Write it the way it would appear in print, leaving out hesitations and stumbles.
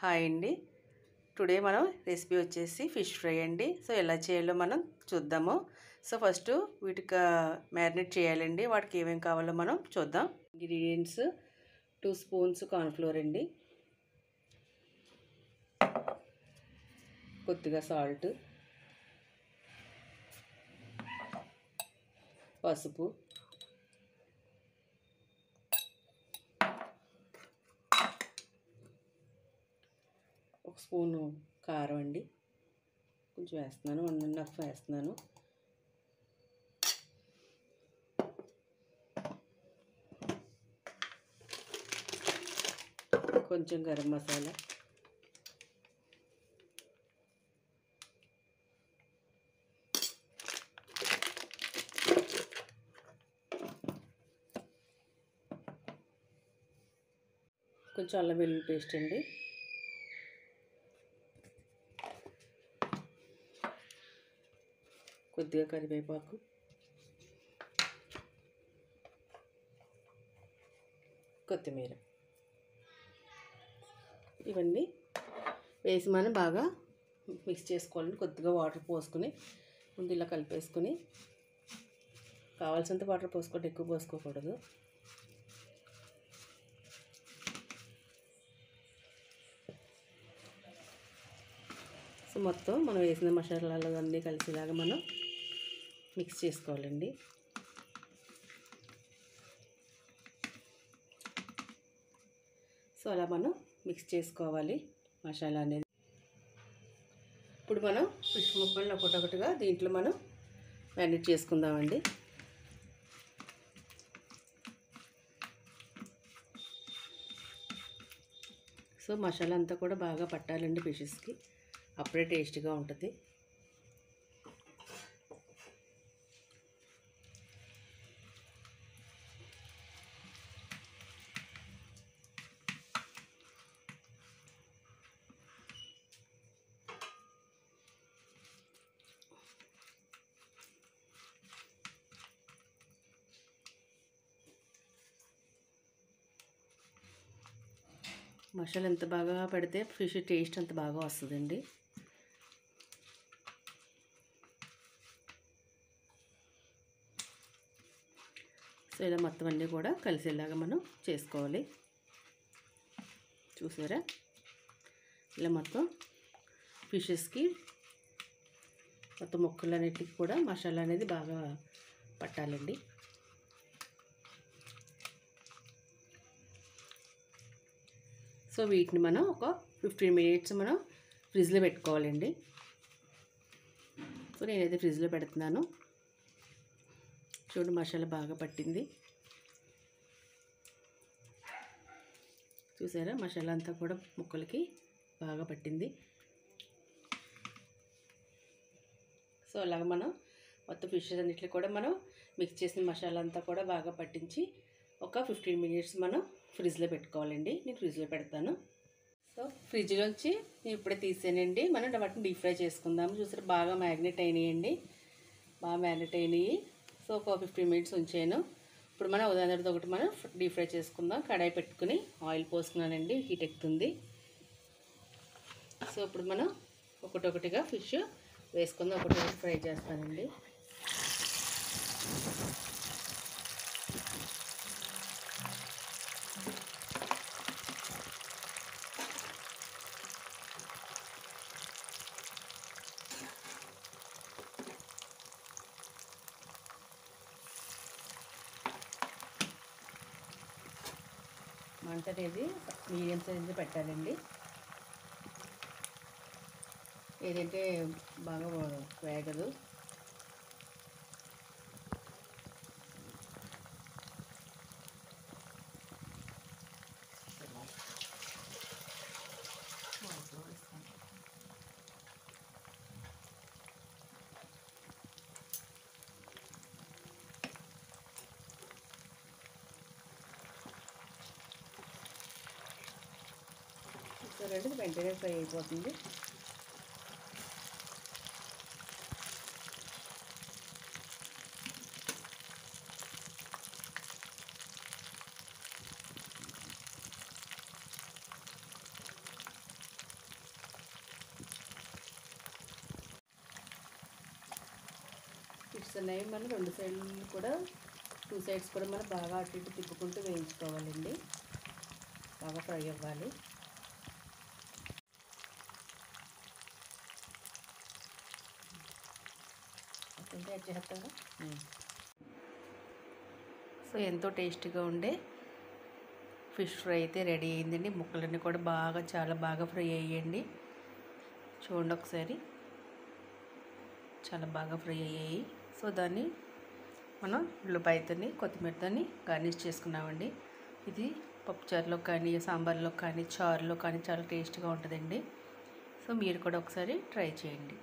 Hi అండి. Today మనం recipe వచ్చేసి ఫిష్ ఫ్రై అండి. సో ఎలా చేయాలో మనం చూద్దాము. సో ఫస్ట్ వీటికి మ్యారినేట్ చేయాలండి. వాటికి ఏమేమి కావాలో మనం చూద్దాం. ఇంగ్రీడియంట్స్ 2 స్పూన్స్ కార్న్ఫ్లోర్ అండి, కొద్దిగా సాల్ట్, పసుపు, ఒక స్పూను కారం అండి, కొంచెం వేస్తున్నాను, 1.5 వేస్తున్నాను, కొంచెం గరం మసాలా, కొంచెం అల్లం వెల్లుల్లి పేస్ట్ అండి, కొద్దిగా కరివేపాకు, కొత్తిమీర, ఇవన్నీ వేసి మనం బాగా మిక్స్ చేసుకోవాలండి. కొద్దిగా వాటర్ పోసుకుని ముందు ఇలా కలిపేసుకుని, కావాల్సినంత వాటర్ పోసుకోండి, ఎక్కువ పోసుకోకూడదు. సో మొత్తం మనం వేసిన మసాలాలు అన్నీ కలిసేలాగా మనం మిక్స్ చేసుకోవాలండి. సో అలా మనం మిక్స్ చేసుకోవాలి మసాలా అనేది. ఇప్పుడు మనం ఫిష్ ముక్కలను ఒకటొకటిగా దీంట్లో మనం మ్యారినేట్ చేసుకుందామండి. సో మసాలా అంతా కూడా బాగా పట్టాలండి ఫిషెస్కి, అప్పుడే టేస్ట్గా ఉంటుంది. మసాలా ఎంత బాగా పెడితే ఫిష్ టేస్ట్ అంత బాగా వస్తుందండి. సో ఇలా మొత్తం అన్నీ కూడా కలిసేలాగా మనం చేసుకోవాలి. చూసారా, ఇలా మొత్తం ఫిషెస్కి మొత్తం ముక్కలన్నిటికి కూడా మసాలా అనేది బాగా పట్టాలండి. సో వీటిని మనం ఒక 15 మినిట్స్ మనం ఫ్రిడ్జ్లో పెట్టుకోవాలండి. సో నేనైతే ఫ్రిడ్జ్లో పెడుతున్నాను. చూడు, మసాలా బాగా పట్టింది. చూసారా, మసాలా అంతా కూడా ముక్కలకి బాగా పట్టింది. సో అలాగ మనం మొత్తం ఫిషెస్ అన్నిటిని కూడా మనం మిక్స్ చేసిన మసాలా అంతా కూడా బాగా పట్టించి ఒక 15 మినిట్స్ మనం ఫ్రిడ్జ్లో పెట్టుకోవాలండి. నేను ఫ్రిడ్జ్లో పెడతాను. సో ఫ్రిడ్జ్లోంచి నేను ఇప్పుడే తీసానండి. మనం వాటిని డీప్ ఫ్రై చేసుకుందాము. చూసారా, బాగా మ్యాగ్నెట్ అయినాయండి, బాగా మ్యాగ్నెట్ అయినాయి. సో ఒక 15 మినిట్స్ ఉంచాను. ఇప్పుడు మనం ఉదాహరణతో ఒకటి మనం డీప్ ఫ్రై చేసుకుందాం. కడాయి పెట్టుకుని ఆయిల్ పోసుకున్నానండి, హీట్ ఎక్కుతుంది. సో ఇప్పుడు మనం ఒకటొకటిగా ఫిష్ వేసుకుందాం. ఒకటి ఫ్రై చేస్తానండి. మంట అనేది మీడియం సైజులో పెట్టాలండి. ఏదంటే బాగా వేగదు. సరే, వెంటనే ఫ్రై అయిపోతుంది. అనేవి మనం 2 సైడ్లు కూడా 2 సైడ్స్ కూడా మనం బాగా అటు ఇటు తిప్పుకుంటూ వేయించుకోవాలండి. బాగా ఫ్రై అవ్వాలి. సో ఎంతో టేస్టీగా ఉండే ఫిష్ ఫ్రై అయితే రెడీ అయిందండి. ముక్కలన్నీ కూడా చాలా బాగా ఫ్రై అయ్యాయండి. చూడండి ఒకసారి, చాలా బాగా ఫ్రై అయ్యాయి. సో దాన్ని మనం ఉల్లిపాయతోని కొత్తిమీరతోని గార్నిష్ చేసుకున్నామండి. ఇది పప్పుచారులో కానీ, సాంబార్లో కానీ, చారులో కానీ చాలా టేస్ట్గా ఉంటుందండి. సో మీరు కూడా ఒకసారి ట్రై చేయండి.